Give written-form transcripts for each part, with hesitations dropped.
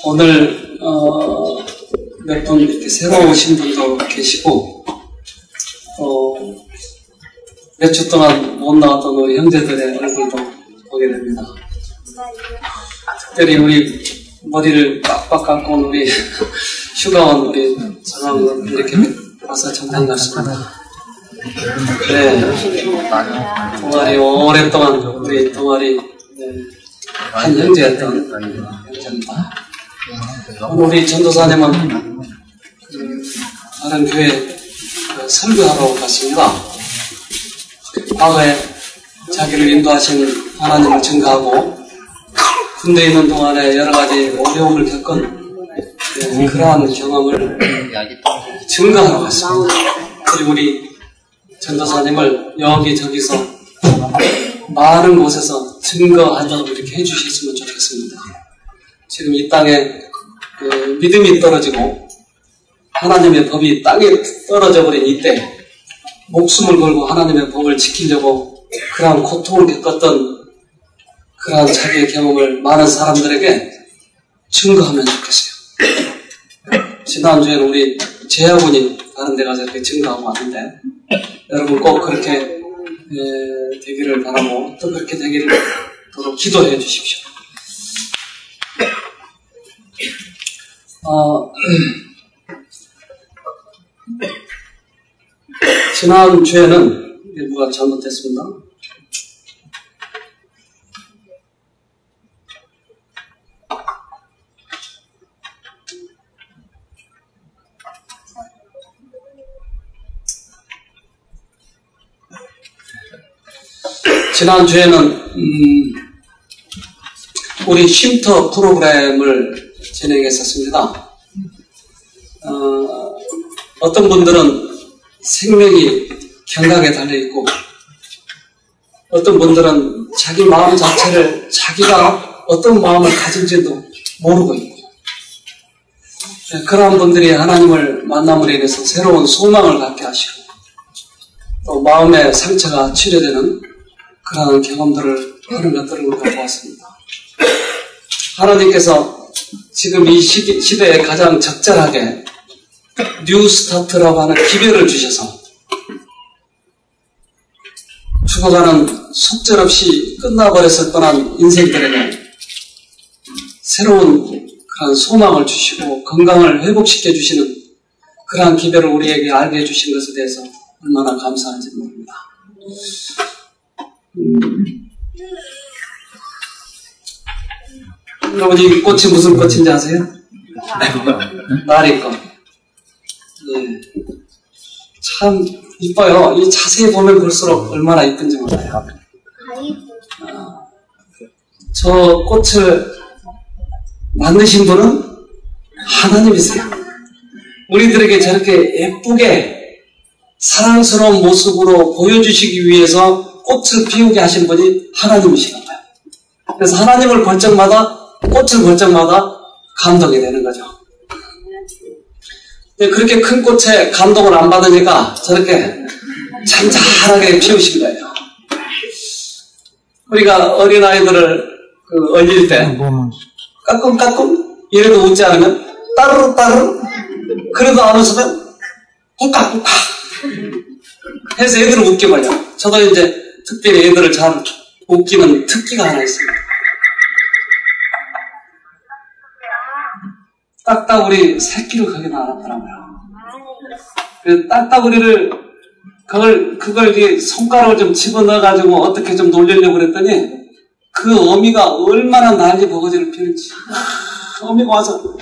오늘 몇 분 이렇게 새로 오신 분도 계시고 몇 주 동안 못 나왔던 우리 형제들의 얼굴도 보게 됩니다. 특별히 우리 머리를 빡빡 감고 온 우리 휴가온 우리 장학을 이렇게 와서 참 반갑습니다. 네, 동아리 오랫동안 우리 동아리 한 형제였던 형제입니다. 우리 전도사님은 다른 교회 설교하러 갔습니다. 과거에 자기를 인도하신 하나님을 증거하고 군대에 있는 동안에 여러 가지 어려움을 겪은 그러한 경험을 증거하러 갔습니다. 그리고 우리 전도사님을 여기저기서 많은 곳에서 증거하도록 이렇게 해주셨으면 좋겠습니다. 지금 이 땅에 믿음이 떨어지고 하나님의 법이 땅에 떨어져 버린 이때 목숨을 걸고 하나님의 법을 지키려고 그러한 고통을 겪었던 그러한 자기의 경험을 많은 사람들에게 증거하면 좋겠어요. 지난주에는 우리 재하군이 다른 데 가서 이렇게 증거하고 왔는데 여러분 꼭 그렇게 되기를 바라고 또 그렇게 되기를 기도해 주십시오. 지난주에는 뭐가 잘못됐습니다. 지난주에는 우리 쉼터 프로그램을 진행했었습니다. 어떤 분들은 생명이 경각에 달려있고 어떤 분들은 자기 마음 자체를 자기가 어떤 마음을 가진지도 모르고 있고 그러한 분들이 하나님을 만남으로 인해서 새로운 소망을 갖게 하시고 또 마음의 상처가 치료되는 그러한 경험들을 하는 것들을 우리가 보았습니다. 하나님께서 지금 이 시대에 가장 적절하게 뉴 스타트라고 하는 기별을 주셔서 죽어가는 속절없이 끝나버렸을 뻔한 인생들에게 새로운 그런 소망을 주시고 건강을 회복시켜 주시는 그러한 기별을 우리에게 알게 해주신 것에 대해서 얼마나 감사한지 모릅니다. 여러분 이 꽃이 무슨 꽃인지 아세요? 나리꽃. 예. 참 이뻐요. 이 자세히 보면 볼수록 얼마나 이쁜지 몰라요. 저 꽃을 만드신 분은 하나님이세요. 우리들에게 저렇게 예쁘게 사랑스러운 모습으로 보여주시기 위해서 꽃을 피우게 하신 분이 하나님이시나 봐요. 그래서 하나님을 볼 적마다 꽃을 볼 적마다 감동이 되는 거죠. 그렇게 큰 꽃에 감동을 안 받으니까 저렇게 잔잔하게 피우신 거예요. 우리가 어린아이들을 얼릴 때 까꿍까꿍 이래도 웃지 않으면 따르르 따르르 그래도 안 웃으면 꾹깍꾹깍 해서 애들을 웃겨버려. 저도 이제 특별히 애들을 잘 웃기는 특기가 하나 있습니다. 딱따구리 새끼를 거기 놔놨더라고요. 그 딱따구리를 그걸 이렇게 손가락을 좀 집어넣어가지고 어떻게 좀 놀리려고 그랬더니 그 어미가 얼마나 난리 버거지를 피는지 어미가 와서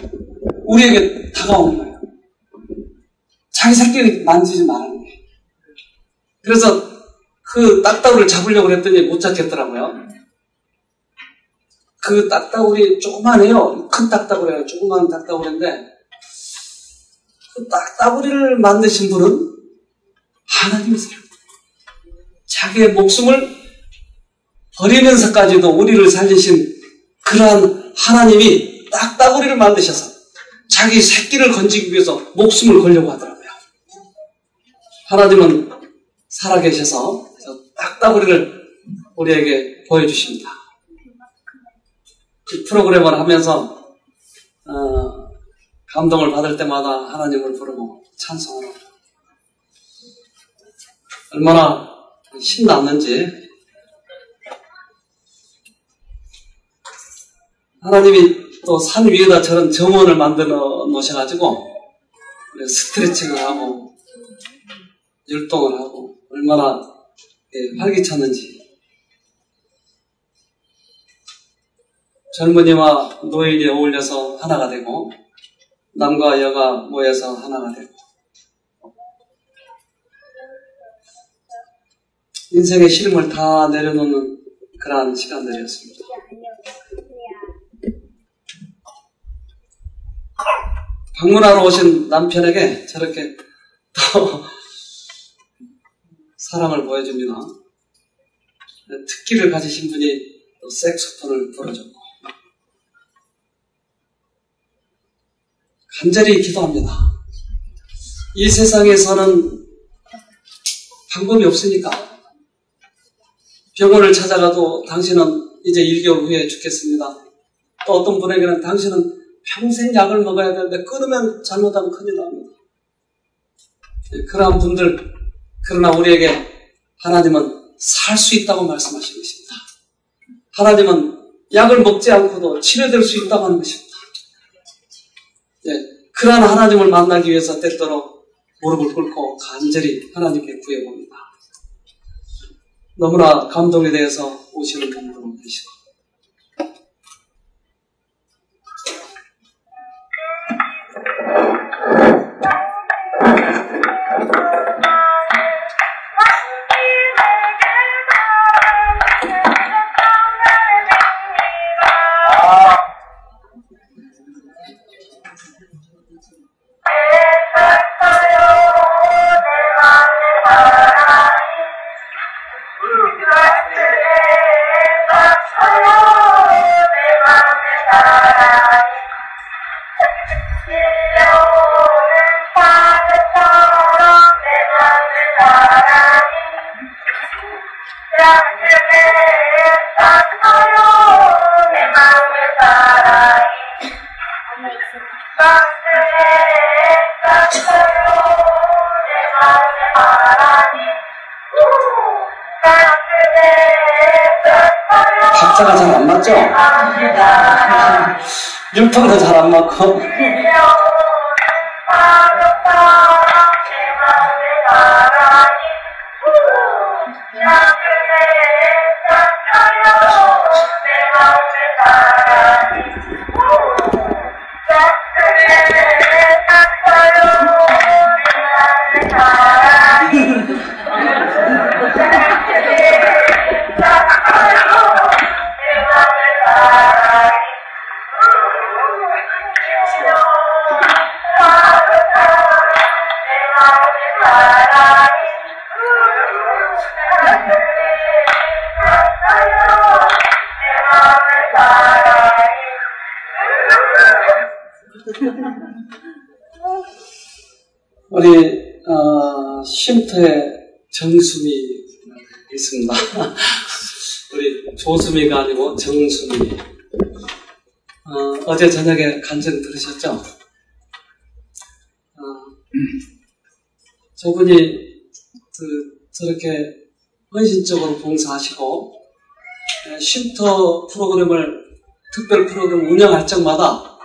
우리에게 다가오는 거예요. 자기 새끼를 만지지 말라는 거예요. 그래서 그 딱따구리를 잡으려고 그랬더니 못 잡겠더라고요. 그 딱따구리 조그만해요. 큰 딱따구리예요. 조그만 딱따구리인데 그 딱따구리를 만드신 분은 하나님이세요. 자기의 목숨을 버리면서까지도 우리를 살리신 그러한 하나님이 딱따구리를 만드셔서 자기 새끼를 건지기 위해서 목숨을 걸려고 하더라고요. 하나님은 살아계셔서 딱따구리를 우리에게 보여주십니다. 이 프로그램을 하면서 감동을 받을 때마다 하나님을 부르고 찬송하고 얼마나 신났는지. 하나님이 또 산 위에다 저런 정원을 만들어 놓으셔가지고 스트레칭을 하고 율동을 하고 얼마나 활기찼는지. 젊은이와 노인이 어울려서 하나가 되고 남과 여가 모여서 하나가 되고 인생의 시름을 다 내려놓는 그러한 시간들이었습니다. 방문하러 오신 남편에게 저렇게 또 사랑을 보여줍니다. 특기를 가지신 분이 또 색소폰을 불어줬고 간절히 기도합니다. 이 세상에서는 방법이 없으니까 병원을 찾아가도 당신은 이제 1개월 후에 죽겠습니다. 또 어떤 분에게는 당신은 평생 약을 먹어야 되는데 끊으면 잘못하면 큰일 납니다. 그러한 분들, 그러나 우리에게 하나님은 살 수 있다고 말씀하신 것입니다. 하나님은 약을 먹지 않고도 치료될 수 있다고 하는 것입니다. 그러한 하나님을 만나기 위해서 때때로 무릎을 꿇고 간절히 하나님께 구해봅니다. 너무나 감동에 대해서 오시는 분들도 계시고 박자가 잘 안 맞죠? 율동도 잘 안 맞고 우리 쉼터에 정수미 있습니다. 우리 조수미가 아니고 정수미. 어제 저녁에 간증 들으셨죠? 저분이 저렇게 헌신적으로 봉사하시고 쉼터 프로그램을 특별 프로그램 운영할 적마다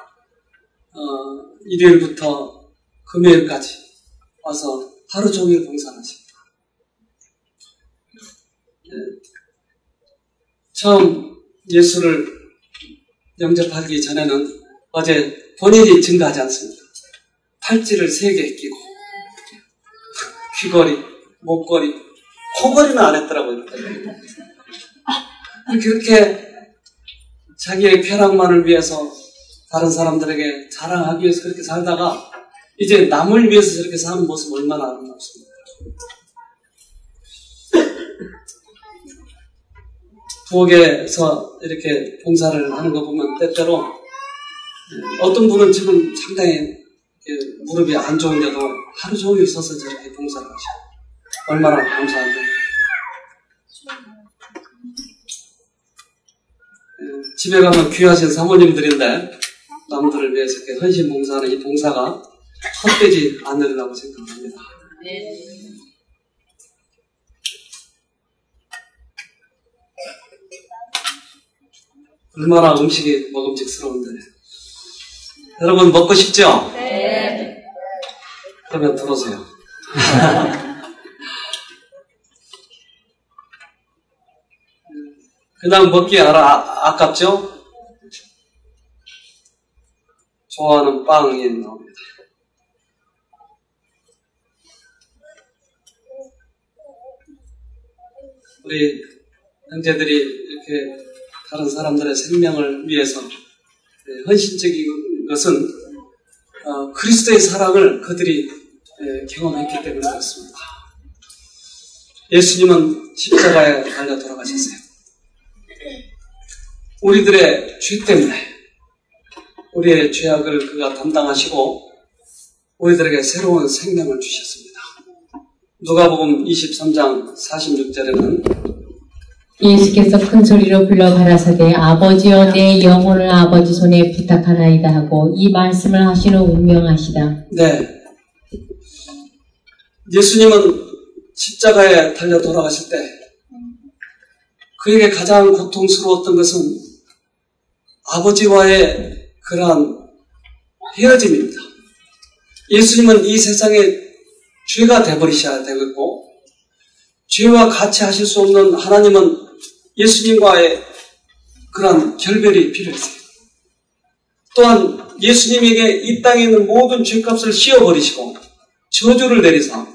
일요일부터 금요일까지 와서 하루 종일 봉사를 하십니다. 처음 예수를 영접하기 전에는 어제 본인이 증거하지 않습니다. 팔찌를 3개 끼고 귀걸이, 목걸이, 코걸이는 안 했더라고요. 그렇게 자기의 쾌락만을 위해서 다른 사람들에게 자랑하기 위해서 그렇게 살다가 이제 남을 위해서 저렇게 사는 모습 얼마나 아름답습니까? 부엌에서 이렇게 봉사를 하는 거 보면 때때로 어떤 분은 지금 상당히 무릎이 안 좋은데도 하루 종일 서서 저렇게 봉사를 하셔요. 얼마나 감사한데. 집에 가면 귀하신 사모님들인데 남들을 위해서 이렇게 헌신 봉사하는 이 봉사가 헛되지 않으리라고 생각합니다. 얼마나 음식이 먹음직스러운데. 여러분 먹고 싶죠? 네. 그러면 들어오세요. 그냥 먹기 아깝죠? 좋아하는 빵이 나옵니다. 우리 형제들이 이렇게 다른 사람들의 생명을 위해서 헌신적인 것은 그리스도의 사랑을 그들이 경험했기 때문에 그렇습니다. 예수님은 십자가에 달려 돌아가셨어요. 우리들의 죄 때문에 우리의 죄악을 그가 담당하시고 우리들에게 새로운 생명을 주셨습니다. 누가복음 23장 46절에는 예수께서 큰 소리로 불러 가라사대 아버지여 내 영혼을 아버지 손에 부탁하나이다 하고 이 말씀을 하시는 운명하시다. 네. 예수님은 십자가에 달려 돌아가실 때 그에게 가장 고통스러웠던 것은 아버지와의 그러한 헤어짐입니다. 예수님은 이 세상에 죄가 되어버리셔야 되겠고 죄와 같이 하실 수 없는 하나님은 예수님과의 그런 결별이 필요했어요. 또한 예수님에게 이 땅에 있는 모든 죄값을 씌워버리시고 저주를 내리사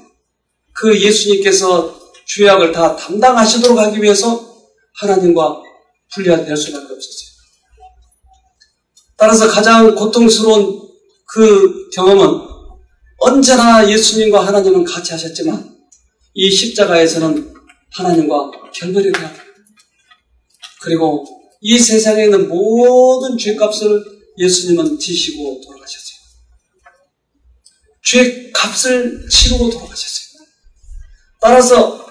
그 예수님께서 죄악을 다 담당하시도록 하기 위해서 하나님과 분리될 수밖에 없었어요. 따라서 가장 고통스러운 그 경험은 언제나 예수님과 하나님은 같이 하셨지만 이 십자가에서는 하나님과 결별이 되었다. 그리고 이 세상에 있는 모든 죄값을 예수님은 지시고 돌아가셨어요. 죄값을 치르고 돌아가셨어요. 따라서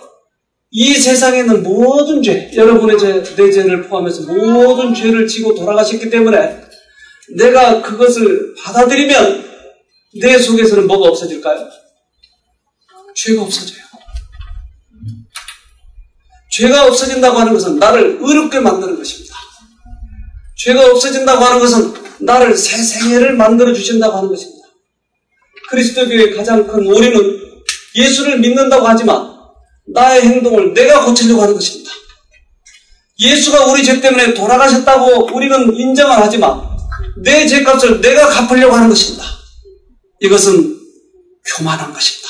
이 세상에 있는 모든 죄, 여러분의 죄, 내 죄를 포함해서 모든 죄를 지고 돌아가셨기 때문에 내가 그것을 받아들이면 내 속에서는 뭐가 없어질까요? 죄가 없어져요. 죄가 없어진다고 하는 것은 나를 의롭게 만드는 것입니다. 죄가 없어진다고 하는 것은 나를 새 생애를 만들어 주신다고 하는 것입니다. 그리스도교의 가장 큰 오류는 예수를 믿는다고 하지만 나의 행동을 내가 고치려고 하는 것입니다. 예수가 우리 죄 때문에 돌아가셨다고 우리는 인정을 하지만 내 죄값을 내가 갚으려고 하는 것입니다. 이것은 교만한 것입니다.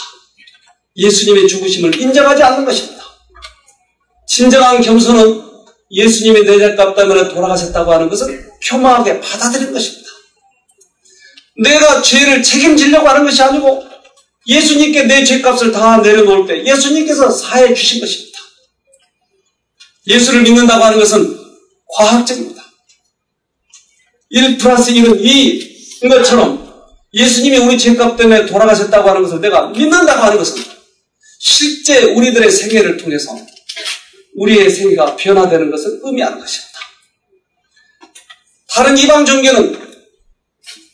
예수님의 죽으심을 인정하지 않는 것입니다. 진정한 겸손은 예수님이 내 죄값 때문에 돌아가셨다고 하는 것을 교만하게 받아들이는 것입니다. 내가 죄를 책임지려고 하는 것이 아니고 예수님께 내 죄값을 다 내려놓을 때 예수님께서 사해 주신 것입니다. 예수를 믿는다고 하는 것은 과학적입니다. 1 플러스 1은 2인 것처럼 예수님이 우리 죄값 때문에 돌아가셨다고 하는 것을 내가 믿는다고 하는 것은 실제 우리들의 생애를 통해서 우리의 생애가 변화되는 것을 의미하는 것입니다. 다른 이방 종교는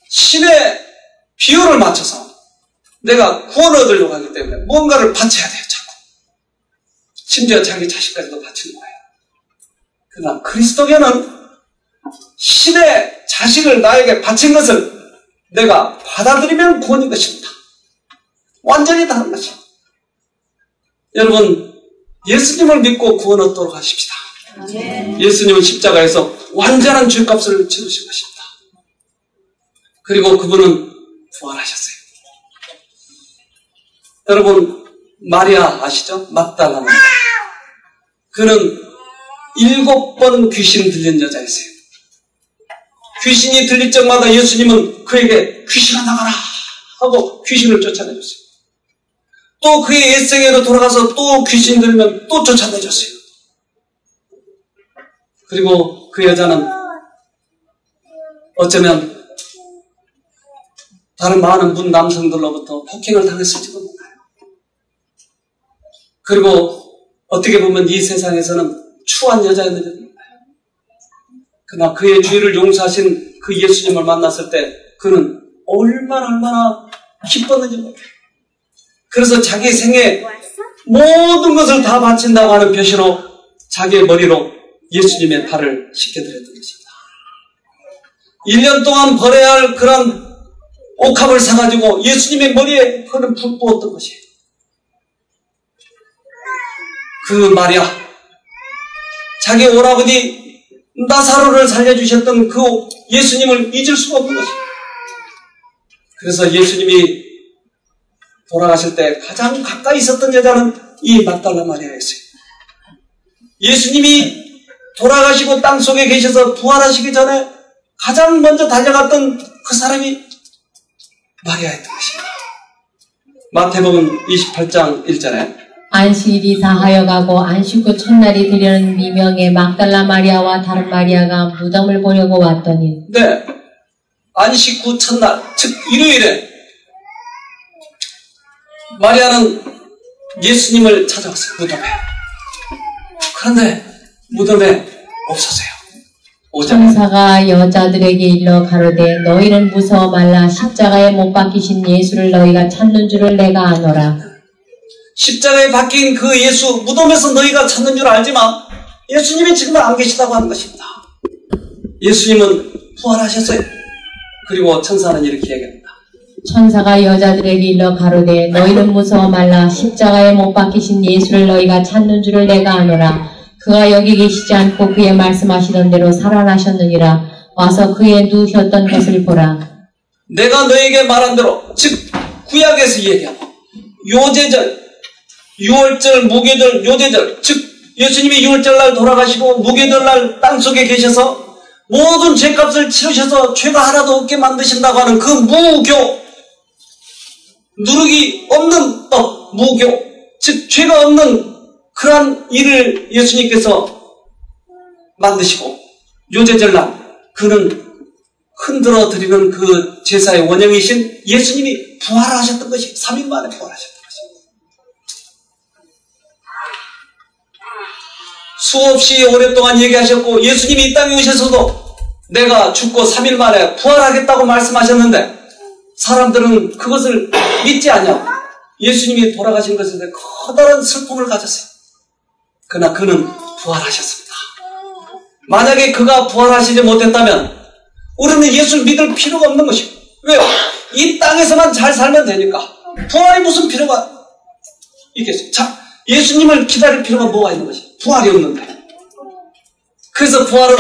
신의 비율을 맞춰서 내가 구원을 얻으려고 하기 때문에 뭔가를 바쳐야 돼요. 자꾸. 심지어 자기 자식까지도 바치는 거예요. 그러나 그리스도교는 신의 자식을 나에게 바친 것을 내가 받아들이면 구원인 것입니다. 완전히 다른 것입니다. 여러분, 예수님을 믿고 구원 얻도록 하십시다. 예수님은 십자가에서 완전한 죄값을 치르신 것입니다. 그리고 그분은 부활하셨어요. 여러분, 마리아 아시죠? 막달라 마리아. 그는 7번 귀신 들린 여자였어요. 귀신이 들릴 적마다 예수님은 그에게 귀신아 나가라 하고 귀신을 쫓아내줬어요. 또 그의 옛생애로 돌아가서 또 귀신 들면 또 쫓아내줬어요. 그리고 그 여자는 어쩌면 다른 많은 문 남성들로부터 폭행을 당했을지도 몰라요. 그리고 어떻게 보면 이 세상에서는 추한 여자였는지 몰라요. 그러나 그의 죄를 용서하신 그 예수님을 만났을 때 그는 얼마나 기뻤는지 몰라요. 그래서 자기 생애 모든 것을 다 바친다고 하는 표시로 자기의 머리로 예수님의 발을 씻겨드렸던 것입니다. 1년 동안 벌어야 할 그런 옥합을 사가지고 예수님의 머리에 그는 불 부었던 것이에요. 그 마리아, 자기 오라버니 나사로를 살려주셨던 그 예수님을 잊을 수가 없는 것이에요. 그래서 예수님이 돌아가실 때 가장 가까이 있었던 여자는 이 막달라 마리아였어요. 예수님이 돌아가시고 땅속에 계셔서 부활하시기 전에 가장 먼저 달려갔던 그 사람이 마리아였던 것입니다. 마태복음 28장 1절에 안식일이 다하여 가고 안식 후 첫날이 되려는 미명의 막달라 마리아와 다른 마리아가 무덤을 보려고 왔더니 네, 안식 후 첫날, 즉 일요일에 마리아는 예수님을 찾아왔어요. 무덤에. 그런데 무덤에 없었어요. 천사가 여자들에게 일러 가로되 너희는 무서워 말라. 십자가에 못 박히신 예수를 너희가 찾는 줄을 내가 아노라. 십자가에 박힌 그 예수 무덤에서 너희가 찾는 줄 알지만 예수님이 지금 안 계시다고 하는 것입니다. 예수님은 부활하셨어요. 그리고 천사는 이렇게 얘기합니다. 천사가 여자들에게 일러 가로되 너희는 무서워 말라. 십자가에 못 박히신 예수를 너희가 찾는 줄을 내가 아노라. 그가 여기 계시지 않고 그의 말씀하시던 대로 살아나셨느니라. 와서 그의 누우셨던 것을 보라. 내가 너에게 말한 대로, 즉 구약에서 얘기하고 요제절, 유월절, 무교절, 요제절, 즉 예수님이 유월절날 돌아가시고 무교절날 땅속에 계셔서 모든 죄값을 치르셔서 죄가 하나도 없게 만드신다고 하는 그 무교, 누르기 없는 법, 무교, 즉 죄가 없는 그러한 일을 예수님께서 만드시고 요제절날 그는 흔들어 드리는 그 제사의 원형이신 예수님이 부활하셨던 것이 3일 만에 부활하셨던 것입니다. 수없이 오랫동안 얘기하셨고 예수님이 이 땅에 오셔서도 내가 죽고 3일 만에 부활하겠다고 말씀하셨는데 사람들은 그것을 믿지 않냐고 예수님이 돌아가신 것에 대해 커다란 슬픔을 가졌어요. 그러나 그는 부활하셨습니다. 만약에 그가 부활하시지 못했다면 우리는 예수를 믿을 필요가 없는 것이고 왜요? 이 땅에서만 잘 살면 되니까 부활이 무슨 필요가 있겠어요? 자, 예수님을 기다릴 필요가 뭐가 있는 것이? 부활이 없는데. 그래서 부활은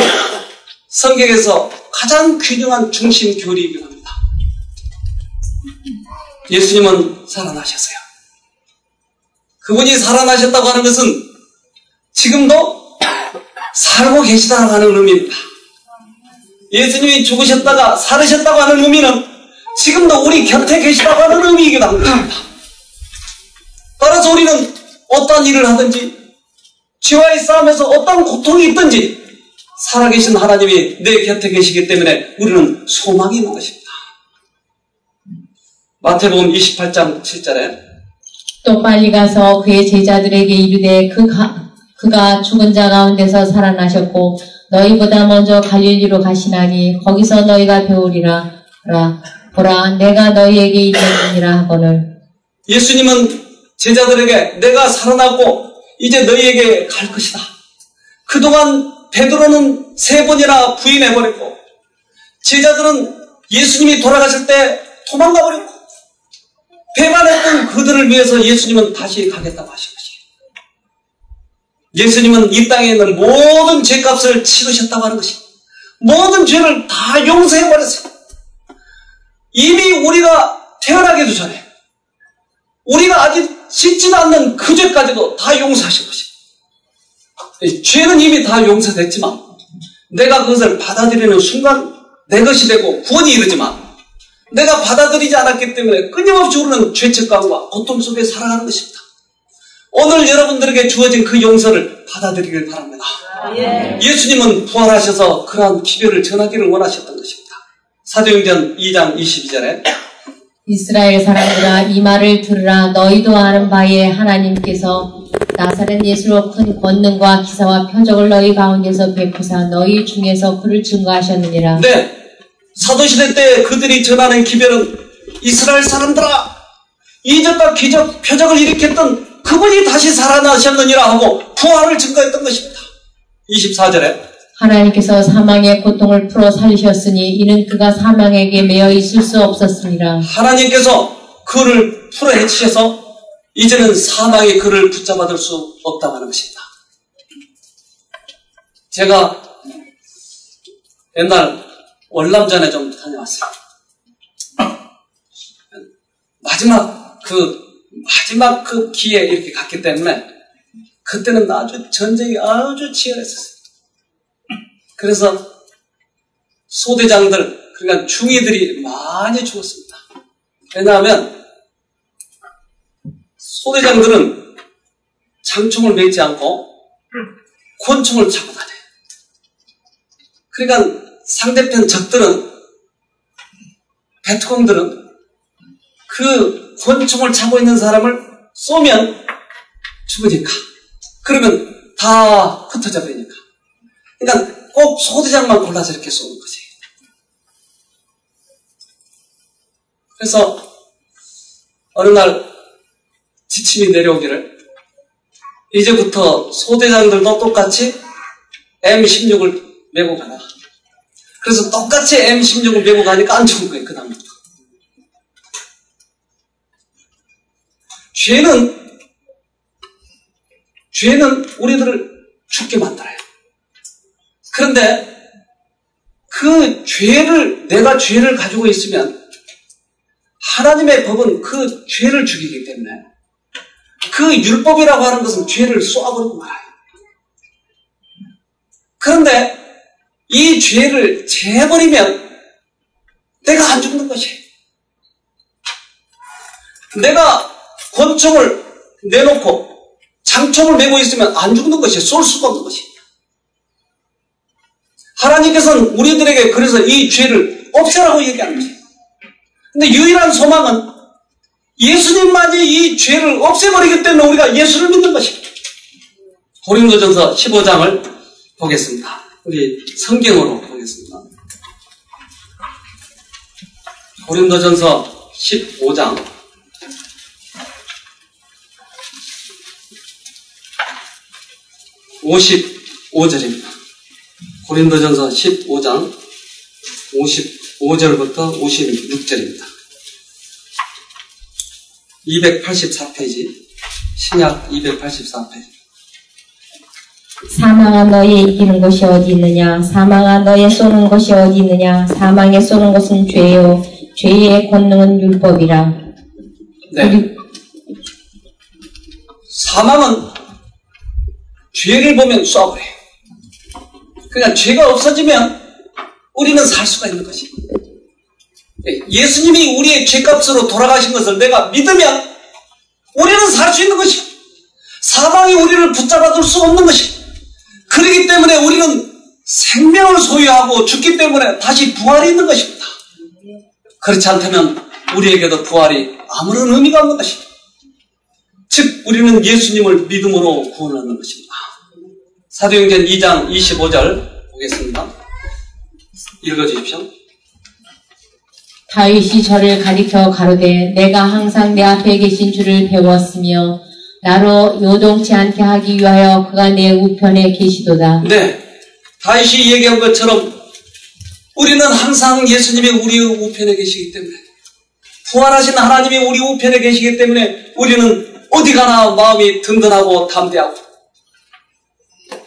성경에서 가장 균형한 중심 교리이기도 합니다. 예수님은 살아나셨어요. 그분이 살아나셨다고 하는 것은 지금도 살고 계시다고 하는 의미입니다. 예수님이 죽으셨다가 살으셨다고 하는 의미는 지금도 우리 곁에 계시다고 하는 의미이기도 합니다. 따라서 우리는 어떤 일을 하든지 죄와의 싸움에서 어떤 고통이 있든지 살아계신 하나님이 내 곁에 계시기 때문에 우리는 소망이 있는 것입니다. 마태복음 28장 7절에 또 빨리 가서 그의 제자들에게 이르되 그가 죽은 자 가운데서 살아나셨고 너희보다 먼저 갈릴리로 가시나니 거기서 너희가 배우리라. 보라 내가 너희에게 이르느니라 하거늘. 예수님은 제자들에게 내가 살아났고 이제 너희에게 갈 것이다. 그동안 베드로는 3번이나 부인해버렸고 제자들은 예수님이 돌아가실 때 도망가버렸고 배반했던 그들을 위해서 예수님은 다시 가겠다고 하신 것이에요. 예수님은 이 땅에 있는 모든 죄값을 치르셨다고 하는 것이 모든 죄를 다 용서해버렸어요. 이미 우리가 태어나기도 전에 우리가 아직 씻지도 않는 그 죄까지도 다 용서하신 것입니다. 죄는 이미 다 용서됐지만 내가 그것을 받아들이는 순간 내 것이 되고 구원이 이르지만 내가 받아들이지 않았기 때문에 끊임없이 우리는 죄책감과 고통 속에 살아가는 것입니다. 오늘 여러분들에게 주어진 그 용서를 받아들이길 바랍니다. 예수님은 부활하셔서 그러한 기별을 전하기를 원하셨던 것입니다. 사도행전 2장 22절에 이스라엘 사람들아 이 말을 들으라. 너희도 아는 바에 하나님께서 나사렛 예수로 큰 권능과 기사와 표적을 너희 가운데서 베푸사 너희 중에서 그를 증거하셨느니라. 네, 사도시대 때 그들이 전하는 기별은 이스라엘 사람들아, 이적과 기적, 표적을 일으켰던 그분이 다시 살아나셨느니라 하고 부활을 증거했던 것입니다. 24절에 하나님께서 사망의 고통을 풀어 살리셨으니 이는 그가 사망에게 매여 있을 수 없었습니다. 하나님께서 그를 풀어 헤치셔서 이제는 사망이 그를 붙잡아둘 수 없다고 하는 것입니다. 제가 옛날 월남전에 좀 다녀왔어요. 마지막 그 기회에 이렇게 갔기 때문에 그때는 아주 전쟁이 아주 치열했었어요. 그래서 소대장들, 그러니까 중위들이 많이 죽었습니다. 왜냐하면 소대장들은 장총을 메지 않고 권총을 차고 다녀요. 그러니까 상대편 적들은, 베트콩들은 그 권총을 차고 있는 사람을 쏘면 죽으니까, 그러면 다 흩어져 버리니까. 그러니까 꼭 소대장만 골라서 이렇게 쏘는 거지. 그래서 어느 날 지침이 내려오기를 이제부터 소대장들도 똑같이 M16을 메고 가라. 그래서 똑같이 M16을 메고 가니까 안 죽은 거예요. 그 다음부터. 죄는 우리들을 죽게 만들어요. 그런데 그 내가 죄를 가지고 있으면 하나님의 법은 그 죄를 죽이기 때문에 그 율법이라고 하는 것은 죄를 쏘아버리고 말아요. 그런데 이 죄를 재버리면 내가 안 죽는 것이에요. 내가 권총을 내놓고 장총을 메고 있으면 안 죽는 것이에요. 쏠 수가 없는 것이에요. 하나님께서는 우리들에게 그래서 이 죄를 없애라고 얘기하는 거예요. 근데 유일한 소망은 예수님만이 이 죄를 없애버리기 때문에 우리가 예수를 믿는 것입니다. 고린도전서 15장을 보겠습니다. 우리 성경으로 보겠습니다. 고린도전서 15장 55절입니다. 고린도전서 15장 55절부터 56절입니다. 284페이지, 신약 284페이지. 사망아 너의 이기는 곳이 어디 있느냐? 사망아 너의 쏘는 곳이 어디 있느냐? 사망에 쏘는 것은 죄요, 죄의 권능은 율법이라. 네. 사망은 죄를 보면 쏘아버려요. 그러니까 죄가 없어지면 우리는 살 수가 있는 것입니다. 예수님이 우리의 죄값으로 돌아가신 것을 내가 믿으면 우리는 살 수 있는 것입니다. 사망이 우리를 붙잡아둘 수 없는 것입니다. 그렇기 때문에 우리는 생명을 소유하고 죽기 때문에 다시 부활이 있는 것입니다. 그렇지 않다면 우리에게도 부활이 아무런 의미가 없는 것입니다. 즉 우리는 예수님을 믿음으로 구원을 얻는 것입니다. 사도행전 2장 25절 보겠습니다. 읽어주십시오. 다윗이 저를 가리켜 가로되 내가 항상 내 앞에 계신 주를 배웠으며 나로 요동치 않게 하기 위하여 그가 내 우편에 계시도다. 네, 다윗이 얘기한 것처럼 우리는 항상 예수님이 우리 우편에 계시기 때문에, 부활하신 하나님이 우리 우편에 계시기 때문에 우리는 어디 가나 마음이 든든하고 담대하고,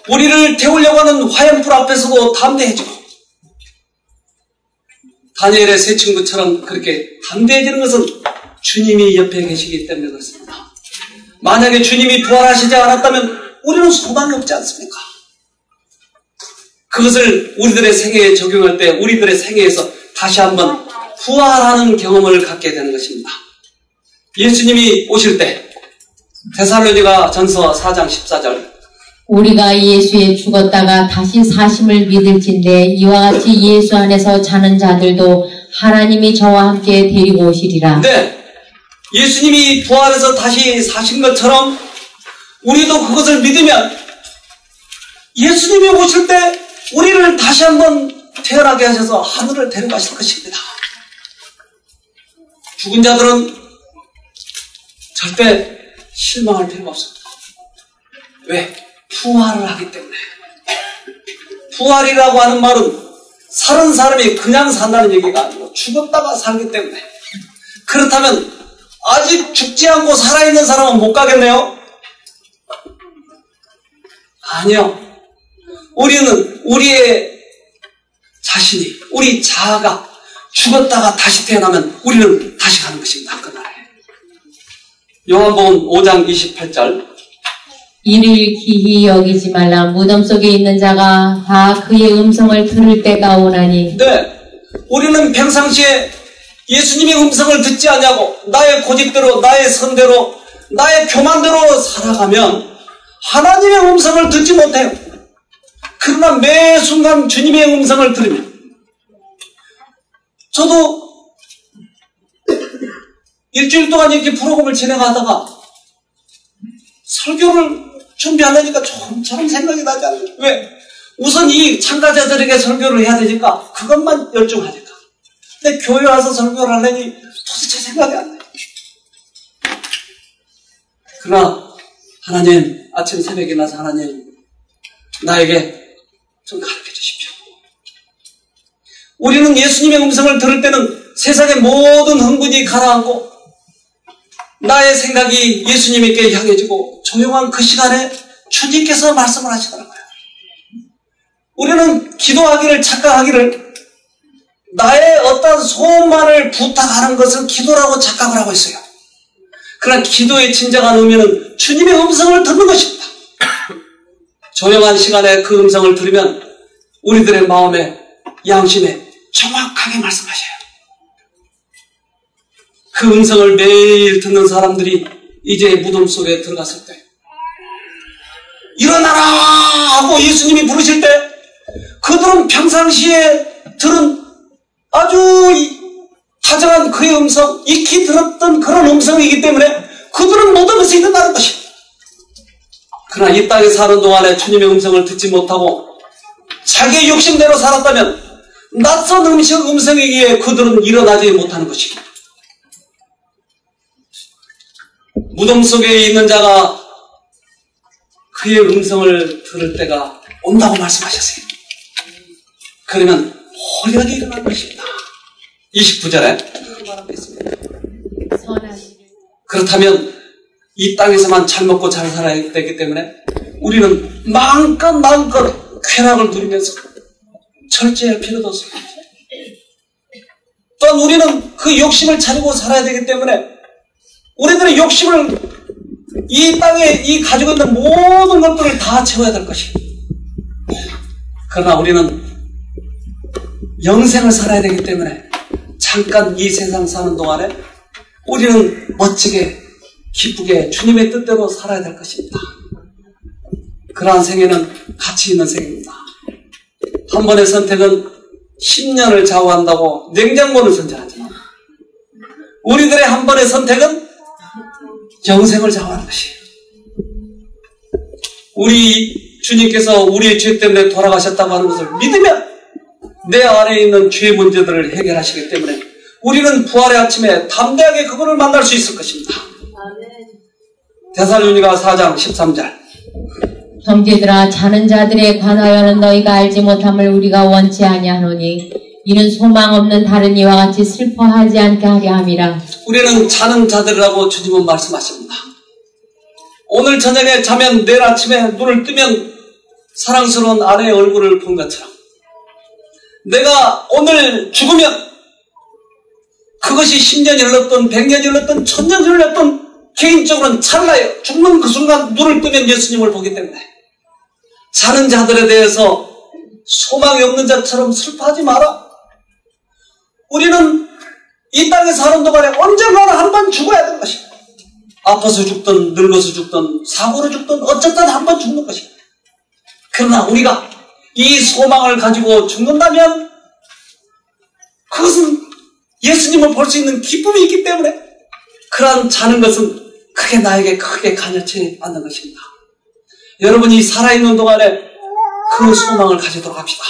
우리를 태우려고 하는 화염불 앞에서도 담대해지고, 다니엘의 세 친구처럼 그렇게 담대해지는 것은 주님이 옆에 계시기 때문에 그렇습니다. 만약에 주님이 부활하시지 않았다면 우리는 소망이 없지 않습니까? 그것을 우리들의 생애에 적용할 때 우리들의 생애에서 다시 한번 부활하는 경험을 갖게 되는 것입니다. 예수님이 오실 때 데살로니가 전서 4장 14절, 우리가 예수에 죽었다가 다시 사심을 믿을진대 이와 같이 예수 안에서 자는 자들도 하나님이 저와 함께 데리고 오시리라. 네, 예수님이 부활해서 다시 사신 것처럼 우리도 그것을 믿으면 예수님이 오실 때 우리를 다시 한번 태어나게 하셔서 하늘을 데려가실 것입니다. 죽은 자들은 절대 실망할 필요가 없습니다. 왜? 부활을 하기 때문에. 부활이라고 하는 말은 사는 사람이 그냥 산다는 얘기가 아니고 죽었다가 살기 때문에. 그렇다면 아직 죽지 않고 살아있는 사람은 못 가겠네요? 아니요. 우리는 우리의 자신이, 우리 자아가 죽었다가 다시 태어나면 우리는 다시 가는 것입니다. 그 날에. 요한복음 5장 28절. 이를 기히 여기지 말라. 무덤 속에 있는 자가 다 그의 음성을 들을 때가 오나니. 네. 우리는 평상시에 예수님의 음성을 듣지 않냐고 나의 고집대로, 나의 선대로, 나의 교만대로 살아가면 하나님의 음성을 듣지 못해요. 그러나 매 순간 주님의 음성을 들으면, 저도 일주일 동안 이렇게 프로그램을 진행하다가 설교를 준비하려니까 좀처럼 생각이 나지 않아요. 왜? 우선 이 참가자들에게 설교를 해야 되니까 그것만 열중하니까. 근데 교회 와서 설교를 하려니 도대체 생각이 안 나요. 그러나 하나님, 아침 새벽에 나서 하나님 나에게 좀 가르쳐 주십시오. 우리는 예수님의 음성을 들을 때는 세상의 모든 흥분이 가라앉고 나의 생각이 예수님께 향해지고 조용한 그 시간에 주님께서 말씀을 하시더라고요. 우리는 기도하기를, 착각하기를 나의 어떤 소원만을 부탁하는 것은 기도라고 착각을 하고 있어요. 그러나 기도의 진정한 의미는 주님의 음성을 듣는 것입니다. 조용한 시간에 그 음성을 들으면 우리들의 마음에, 양심에 정확하게 말씀하셔요. 그 음성을 매일 듣는 사람들이 이제 무덤 속에 들어갔을 때 일어나라 하고 예수님이 부르실 때 그들은 평상시에 들은 아주 다정한 그의 음성, 익히 들었던 그런 음성이기 때문에 그들은 무덤에서 일어나는 것입니다. 그러나 이 땅에 사는 동안에 주님의 음성을 듣지 못하고 자기의 욕심대로 살았다면 낯선 음성이기에 그들은 일어나지 못하는 것입니다. 무덤 속에 있는 자가 그의 음성을 들을 때가 온다고 말씀하셨어요. 그러면 호련히 일어날 것입니다. 29절에 말하겠습니다. 그렇다면 이 땅에서만 잘 먹고 잘 살아야 되기 때문에 우리는 마음껏 쾌락을 누리면서 절제할 필요도 없습니다. 또한 우리는 그 욕심을 차리고 살아야 되기 때문에 우리들의 욕심을 이 땅에 이 가지고 있는 모든 것들을 다 채워야 될 것입니다. 그러나 우리는 영생을 살아야 되기 때문에 잠깐 이 세상 사는 동안에 우리는 멋지게 기쁘게 주님의 뜻대로 살아야 될 것입니다. 그러한 생애는 가치 있는 생애입니다. 한 번의 선택은 10년을 좌우한다고 냉장고를 선택하지만 우리들의 한 번의 선택은 영생을 좌우하는 것이에요. 우리 주님께서 우리의 죄 때문에 돌아가셨다고 하는 것을 믿으면 내 안에 있는 죄의 문제들을 해결하시기 때문에 우리는 부활의 아침에 담대하게 그분을 만날 수 있을 것입니다. 데살로니가 4장 13절. 형제들아, 자는 자들에 관하여는 너희가 알지 못함을 우리가 원치 아니하노니 이는 소망 없는 다른 이와 같이 슬퍼하지 않게 하려 함이라. 우리는 자는 자들이라고 주님은 말씀하십니다. 오늘 저녁에 자면 내일 아침에 눈을 뜨면 사랑스러운 아내의 얼굴을 본 것처럼 내가 오늘 죽으면 그것이 10년이 흘렀던 100년이 흘렀던 1000년이 흘렀던 개인적으로는 찰나예요. 죽는 그 순간 눈을 뜨면 예수님을 보기 때문에 자는 자들에 대해서 소망이 없는 자처럼 슬퍼하지 마라. 우리는 이 땅에 사는 동안에 언젠가는 한 번 죽어야 되는 것입니다. 아파서 죽든 늙어서 죽든 사고로 죽든 어쨌든 한 번 죽는 것입니다. 그러나 우리가 이 소망을 가지고 죽는다면 그것은 예수님을 볼 수 있는 기쁨이 있기 때문에 그러한 자는 것은 크게 나에게 크게 간여치 않는 것입니다. 여러분이 살아있는 동안에 그 소망을 가지도록 합시다.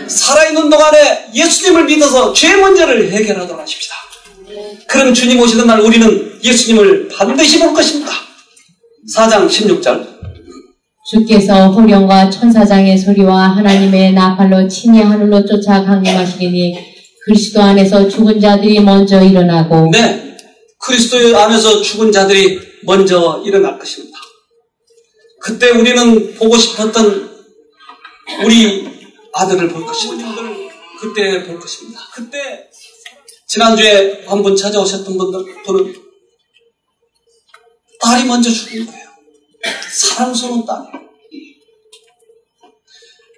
살아있는 동안에 예수님을 믿어서 죄 문제를 해결하도록 하십시다. 그럼 주님 오시는 날 우리는 예수님을 반드시 볼 것입니다. 4장 16절. 주께서 호령과 천사장의 소리와 하나님의 나팔로 친히 하늘로 쫓아 강림하시리니 그리스도 안에서 죽은 자들이 먼저 일어나고. 네, 그리스도 안에서 죽은 자들이 먼저 일어날 것입니다. 그때 우리는 보고 싶었던 우리 아들을 볼 것입니다. 그때 볼 것입니다. 그때 지난주에 한 분 찾아오셨던 분은 딸이 먼저 죽은 거예요. 사랑스러운 딸.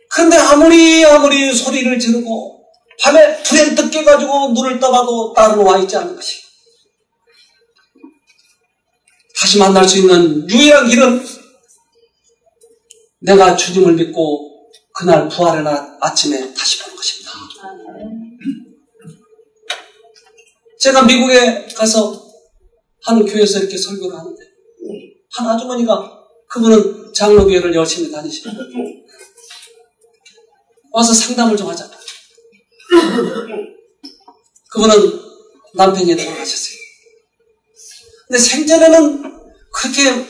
그런데 아무리 소리를 지르고 밤에 불에 뜨 깨가지고 눈을 떠봐도 딸은 와 있지 않는 것이. 다시 만날 수 있는 유일한 길은 내가 주님을 믿고 그날 부활의 날 아침에 다시 보는 것입니다. 제가 미국에 가서 한 교회에서 이렇게 설교를 하는데 한 아주머니가, 그분은 장로교회를 열심히 다니시는 거예요. 와서 상담을 좀 하자. 그분은 남편이 돌아가셨어요. 근데 생전에는 그렇게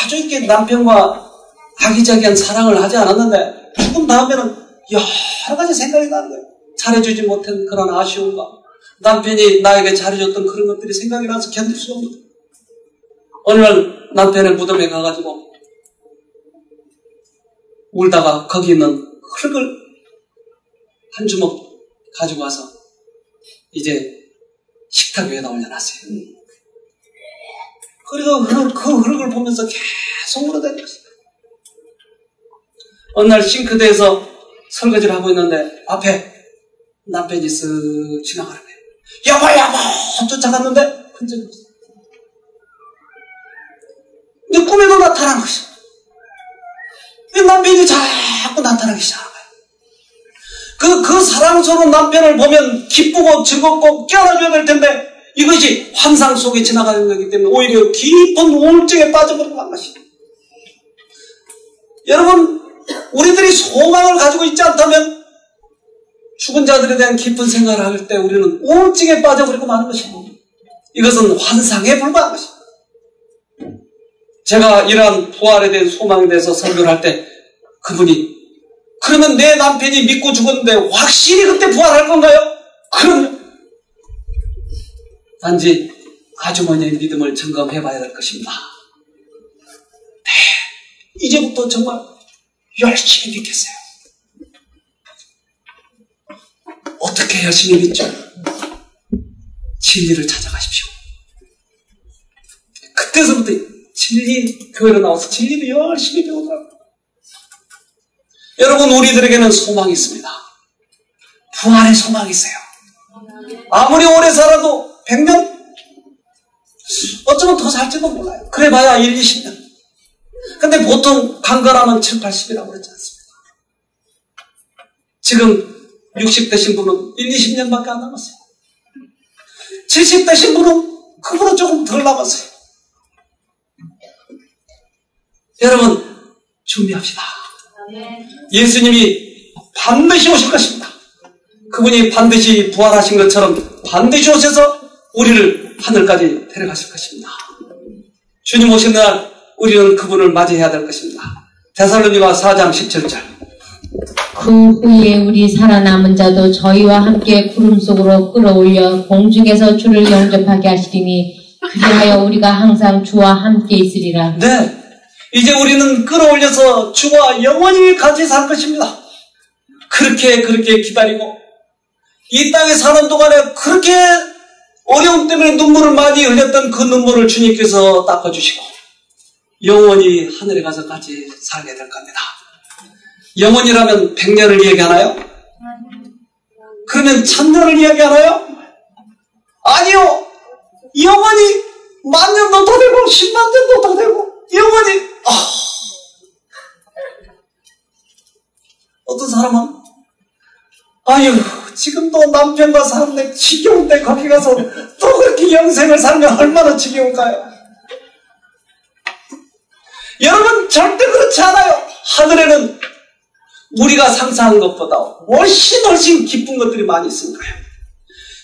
아주 이렇게 남편과 아기자기한 사랑을 하지 않았는데 죽은 다음에는 여러 가지 생각이 나는 거예요. 잘해주지 못한 그런 아쉬움과 남편이 나에게 잘해줬던 그런 것들이 생각이 나서 견딜 수가 없는 거예요. 어느 날 남편의 무덤에 가가지고 울다가 거기 있는 흙을 한 주먹 가지고 와서 이제 식탁 위에다 올려놨어요. 그리고 그 흙을 보면서 계속 울어대는 것입니다. 어느 날 싱크대에서 설거지를 하고 있는데 앞에 남편이 쓱 지나가는 거예요. 여보 쫓아갔는데 흔적이 없어요. 근데 꿈에도 나타난 것이에요. 남편이 자꾸 나타나기 시작한 거예요. 그 사랑스러운 남편을 보면 기쁘고 즐겁고 깨어나줘야 될 텐데 이것이 환상 속에 지나가는 거기 때문에 오히려 깊은 우울증에 빠져버리고 한 것이에요. 여러분, 우리들이 소망을 가지고 있지 않다면 죽은 자들에 대한 깊은 생각을 할 때 우리는 우울증에 빠져버리고 마는 것이고 이것은 환상에 불과한 것입니다. 제가 이러한 부활에 대한 소망에 대해서 설교를 할 때 그분이, 그러면 내 남편이 믿고 죽었는데 확실히 그때 부활할 건가요? 그럼요. 단지 아주머니의 믿음을 점검해 봐야 될 것입니다. 네, 이제부터 정말 열심히 믿겠어요. 어떻게 열심히 믿죠? 진리를 찾아가십시오. 그때서부터 진리 교회로 나와서 진리를 열심히 배우더라고요. 여러분, 우리들에게는 소망이 있습니다. 부활의 소망이 있어요. 아무리 오래 살아도 100년? 어쩌면 더 살지도 몰라요. 그래봐야 1, 20년. 근데 보통 강건하면 7, 80이라고 그러지 않습니까? 지금 60 되신 분은 1, 20년밖에 안 남았어요. 70 되신 분은 그보다 조금 덜 남았어요. 여러분, 준비합시다. 예수님이 반드시 오실 것입니다. 그분이 반드시 부활하신 것처럼 반드시 오셔서 우리를 하늘까지 데려가실 것입니다. 주님 오신 날 우리는 그분을 맞이해야 될 것입니다. 데살로니가 4장 17절. 그 후에 우리 살아남은 자도 저희와 함께 구름 속으로 끌어올려 공중에서 주를 영접하게 하시리니 그리하여 우리가 항상 주와 함께 있으리라. 네, 이제 우리는 끌어올려서 주와 영원히 같이 살 것입니다. 그렇게 기다리고 이 땅에 사는 동안에 그렇게 어려움 때문에 눈물을 많이 흘렸던 그 눈물을 주님께서 닦아주시고 영원히 하늘에 가서 같이 살게 될 겁니다. 영원이라면 100년을 이야기하나요? 그러면 1000년을 이야기하나요? 아니요. 영원히 10,000년도 더 되고 100,000년도 더 되고 영원히. 어떤 사람은 아유, 지금도 남편과 사는데 지겨운데 거기 가서 또 그렇게 영생을 살면 얼마나 지겨울까요? 여러분, 하늘에는 우리가 상상한 것보다 훨씬 기쁜 것들이 많이 있습니다.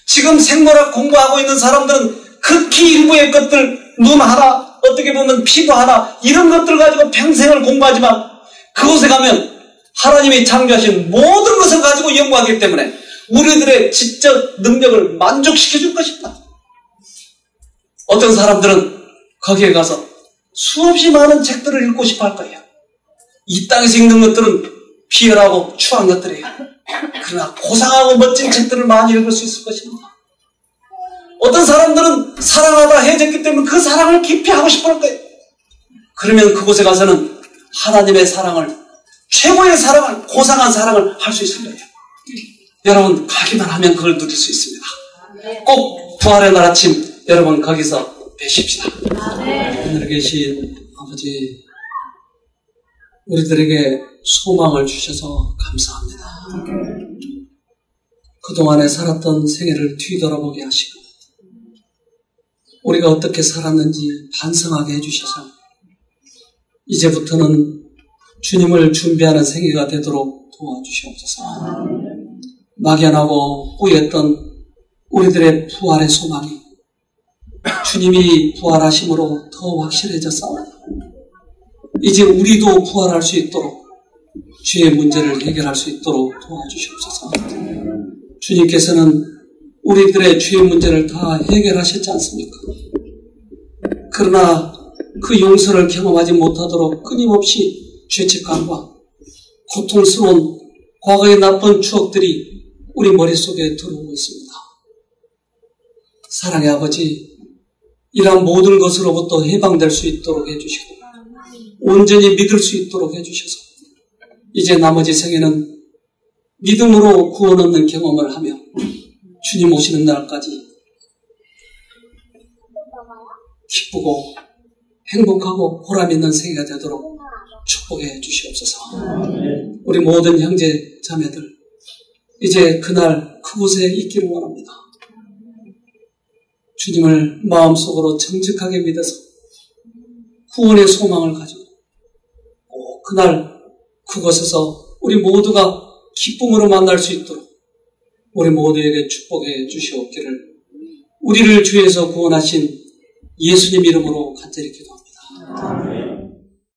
지금 생물학 공부하고 있는 사람들은 극히 일부의 것들, 눈 하나, 어떻게 보면 피부 하나, 이런 것들 가지고 평생을 공부하지만 그곳에 가면 하나님이 창조하신 모든 것을 가지고 연구하기 때문에 우리들의 지적 능력을 만족시켜 줄 것입니다. 어떤 사람들은 거기에 가서 수없이 많은 책들을 읽고 싶어 할 거예요. 이 땅에서 읽는 것들은 비열하고 추한 것들이에요. 그러나 고상하고 멋진 책들을 많이 읽을 수 있을 것입니다. 어떤 사람들은 사랑하다 헤어졌기 때문에 그 사랑을 깊이 하고 싶어 할 거예요. 그러면 그곳에 가서는 하나님의 사랑을, 최고의 사랑을, 고상한 사랑을 할 수 있을 거예요. 여러분 가기만 하면 그걸 누릴 수 있습니다. 꼭 부활의 날 아침 여러분 거기서 뵈십시다. 하늘에 계신 아버지, 우리들에게 소망을 주셔서 감사합니다. 그동안에 살았던 생애를 뒤돌아보게 하시고 우리가 어떻게 살았는지 반성하게 해주셔서 이제부터는 주님을 준비하는 생애가 되도록 도와주시옵소서. 막연하고 꾸였던 우리들의 부활의 소망이 주님이 부활하심으로 더 확실해졌사옵니다. 이제 우리도 부활할 수 있도록 죄의 문제를 해결할 수 있도록 도와주시옵소서. 주님께서는 우리들의 죄의 문제를 다 해결하셨지 않습니까? 그러나 그 용서를 경험하지 못하도록 끊임없이 죄책감과 고통스러운 과거의 나쁜 추억들이 우리 머릿속에 들어오고 있습니다. 사랑의 아버지, 이러한 모든 것으로부터 해방될 수 있도록 해주시고 온전히 믿을 수 있도록 해주셔서 이제 나머지 생에는 믿음으로 구원 얻는 경험을 하며 주님 오시는 날까지 기쁘고 행복하고 보람 있는 생애가 되도록 축복해 주시옵소서. 우리 모든 형제 자매들 이제 그날 그곳에 있기를 원합니다. 주님을 마음속으로 정직하게 믿어서 구원의 소망을 가지고 꼭 그날 그곳에서 우리 모두가 기쁨으로 만날 수 있도록 우리 모두에게 축복해 주시옵기를 우리를 주에서 구원하신 예수님 이름으로 간절히 기도합니다.